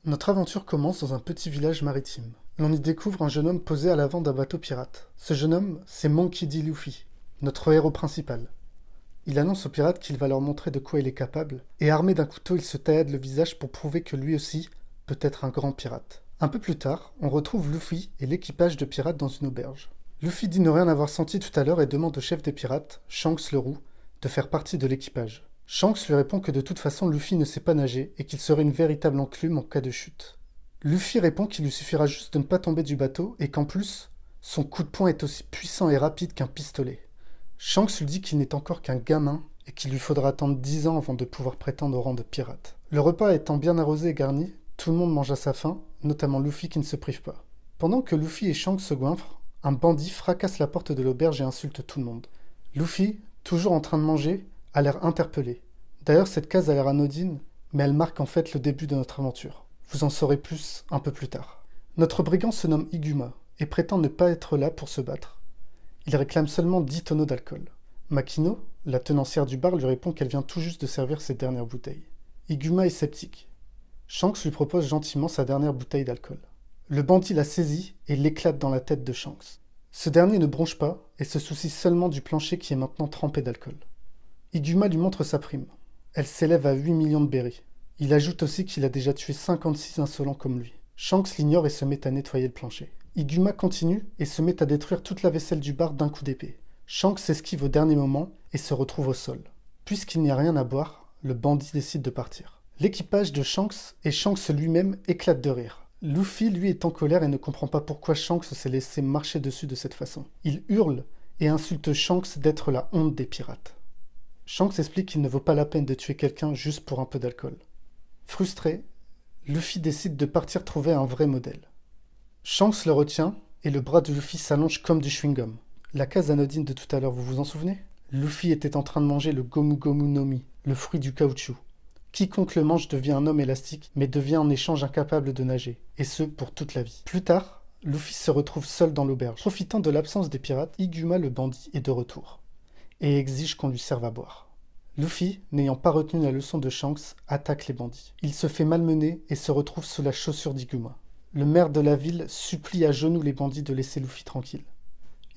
Notre aventure commence dans un petit village maritime. L'on y découvre un jeune homme posé à l'avant d'un bateau pirate. Ce jeune homme, c'est Monkey D. Luffy, notre héros principal. Il annonce aux pirates qu'il va leur montrer de quoi il est capable, et armé d'un couteau, il se taillade le visage pour prouver que lui aussi peut être un grand pirate. Un peu plus tard, on retrouve Luffy et l'équipage de pirates dans une auberge. Luffy dit ne rien avoir senti tout à l'heure et demande au chef des pirates, Shanks le roux, de faire partie de l'équipage. Shanks lui répond que de toute façon Luffy ne sait pas nager et qu'il serait une véritable enclume en cas de chute. Luffy répond qu'il lui suffira juste de ne pas tomber du bateau et qu'en plus, son coup de poing est aussi puissant et rapide qu'un pistolet. Shanks lui dit qu'il n'est encore qu'un gamin et qu'il lui faudra attendre 10 ans avant de pouvoir prétendre au rang de pirate. Le repas étant bien arrosé et garni, tout le monde mange à sa faim, notamment Luffy qui ne se prive pas. Pendant que Luffy et Shanks se goinfrent, un bandit fracasse la porte de l'auberge et insulte tout le monde. Luffy, toujours en train de manger, a l'air interpellé. D'ailleurs, cette case a l'air anodine, mais elle marque en fait le début de notre aventure. Vous en saurez plus un peu plus tard. Notre brigand se nomme Iguma et prétend ne pas être là pour se battre. Il réclame seulement 10 tonneaux d'alcool. Makino, la tenancière du bar, lui répond qu'elle vient tout juste de servir ses dernières bouteilles. Iguma est sceptique. Shanks lui propose gentiment sa dernière bouteille d'alcool. Le bandit la saisit et l'éclate dans la tête de Shanks. Ce dernier ne bronche pas et se soucie seulement du plancher qui est maintenant trempé d'alcool. Iguma lui montre sa prime. Elle s'élève à 8 millions de berries. Il ajoute aussi qu'il a déjà tué 56 insolents comme lui. Shanks l'ignore et se met à nettoyer le plancher. Iguma continue et se met à détruire toute la vaisselle du bar d'un coup d'épée. Shanks s'esquive au dernier moment et se retrouve au sol. Puisqu'il n'y a rien à boire, le bandit décide de partir. L'équipage de Shanks et Shanks lui-même éclatent de rire. Luffy, lui, est en colère et ne comprend pas pourquoi Shanks s'est laissé marcher dessus de cette façon. Il hurle et insulte Shanks d'être la honte des pirates. Shanks explique qu'il ne vaut pas la peine de tuer quelqu'un juste pour un peu d'alcool. Frustré, Luffy décide de partir trouver un vrai modèle. Shanks le retient et le bras de Luffy s'allonge comme du chewing-gum. La case anodine de tout à l'heure, vous vous en souvenez? Luffy était en train de manger le Gomu Gomu no Mi, le fruit du caoutchouc. Quiconque le mange devient un homme élastique, mais devient en échange incapable de nager, et ce pour toute la vie. Plus tard, Luffy se retrouve seul dans l'auberge. Profitant de l'absence des pirates, Iguma le bandit est de retour, et exige qu'on lui serve à boire. Luffy, n'ayant pas retenu la leçon de Shanks, attaque les bandits. Il se fait malmener et se retrouve sous la chaussure d'Iguma. Le maire de la ville supplie à genoux les bandits de laisser Luffy tranquille.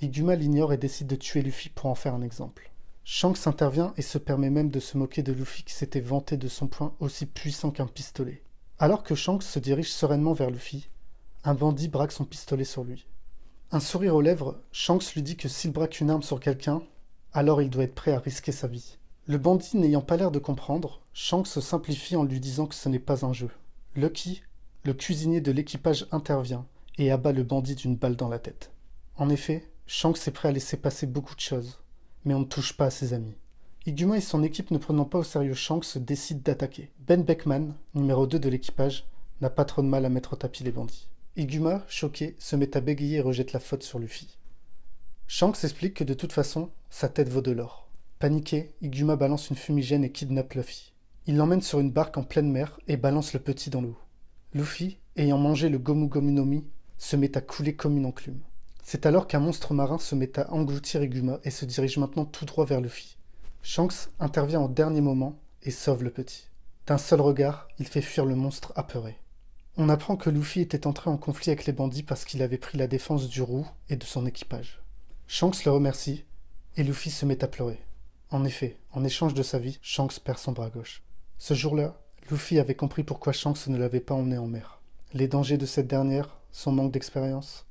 Iguma l'ignore et décide de tuer Luffy pour en faire un exemple. Shanks intervient et se permet même de se moquer de Luffy qui s'était vanté de son poing aussi puissant qu'un pistolet. Alors que Shanks se dirige sereinement vers Luffy, un bandit braque son pistolet sur lui. Un sourire aux lèvres, Shanks lui dit que s'il braque une arme sur quelqu'un, alors il doit être prêt à risquer sa vie. Le bandit n'ayant pas l'air de comprendre, Shanks se simplifie en lui disant que ce n'est pas un jeu. Lucky, le cuisinier de l'équipage, intervient et abat le bandit d'une balle dans la tête. En effet, Shanks est prêt à laisser passer beaucoup de choses, mais on ne touche pas à ses amis. Iguma et son équipe ne prenant pas au sérieux Shanks décident d'attaquer. Ben Beckman, numéro 2 de l'équipage, n'a pas trop de mal à mettre au tapis les bandits. Iguma, choqué, se met à bégayer et rejette la faute sur Luffy. Shanks explique que de toute façon, sa tête vaut de l'or. Paniqué, Iguma balance une fumigène et kidnappe Luffy. Il l'emmène sur une barque en pleine mer et balance le petit dans l'eau. Luffy, ayant mangé le Gomu Gomu no Mi, se met à couler comme une enclume. C'est alors qu'un monstre marin se met à engloutir Iguma et se dirige maintenant tout droit vers Luffy. Shanks intervient au dernier moment et sauve le petit. D'un seul regard, il fait fuir le monstre apeuré. On apprend que Luffy était entré en conflit avec les bandits parce qu'il avait pris la défense du roux et de son équipage. Shanks le remercie et Luffy se met à pleurer. En effet, en échange de sa vie, Shanks perd son bras gauche. Ce jour-là, Luffy avait compris pourquoi Shanks ne l'avait pas emmené en mer. Les dangers de cette dernière, son manque d'expérience.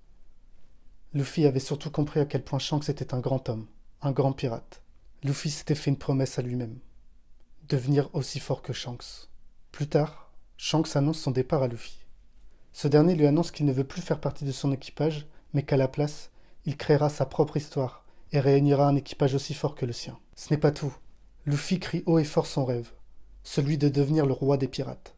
Luffy avait surtout compris à quel point Shanks était un grand homme, un grand pirate. Luffy s'était fait une promesse à lui-même. Devenir aussi fort que Shanks. Plus tard, Shanks annonce son départ à Luffy. Ce dernier lui annonce qu'il ne veut plus faire partie de son équipage, mais qu'à la place, il créera sa propre histoire et réunira un équipage aussi fort que le sien. Ce n'est pas tout. Luffy crie haut et fort son rêve, celui de devenir le roi des pirates.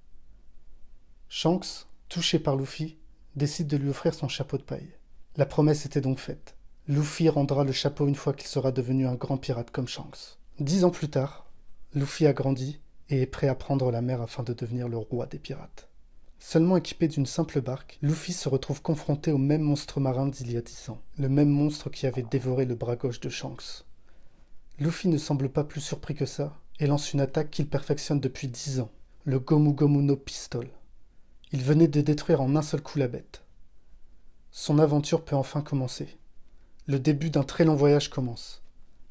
Shanks, touché par Luffy, décide de lui offrir son chapeau de paille. La promesse était donc faite. Luffy rendra le chapeau une fois qu'il sera devenu un grand pirate comme Shanks. 10 ans plus tard, Luffy a grandi et est prêt à prendre la mer afin de devenir le roi des pirates. Seulement équipé d'une simple barque, Luffy se retrouve confronté au même monstre marin d'il y a 10 ans, le même monstre qui avait dévoré le bras gauche de Shanks. Luffy ne semble pas plus surpris que ça, et lance une attaque qu'il perfectionne depuis 10 ans, le Gomu Gomu no Pistol. Il venait de détruire en un seul coup la bête. Son aventure peut enfin commencer. Le début d'un très long voyage commence.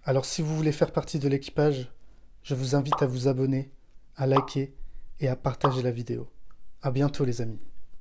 Alors si vous voulez faire partie de l'équipage, je vous invite à vous abonner, à liker et à partager la vidéo. À bientôt les amis.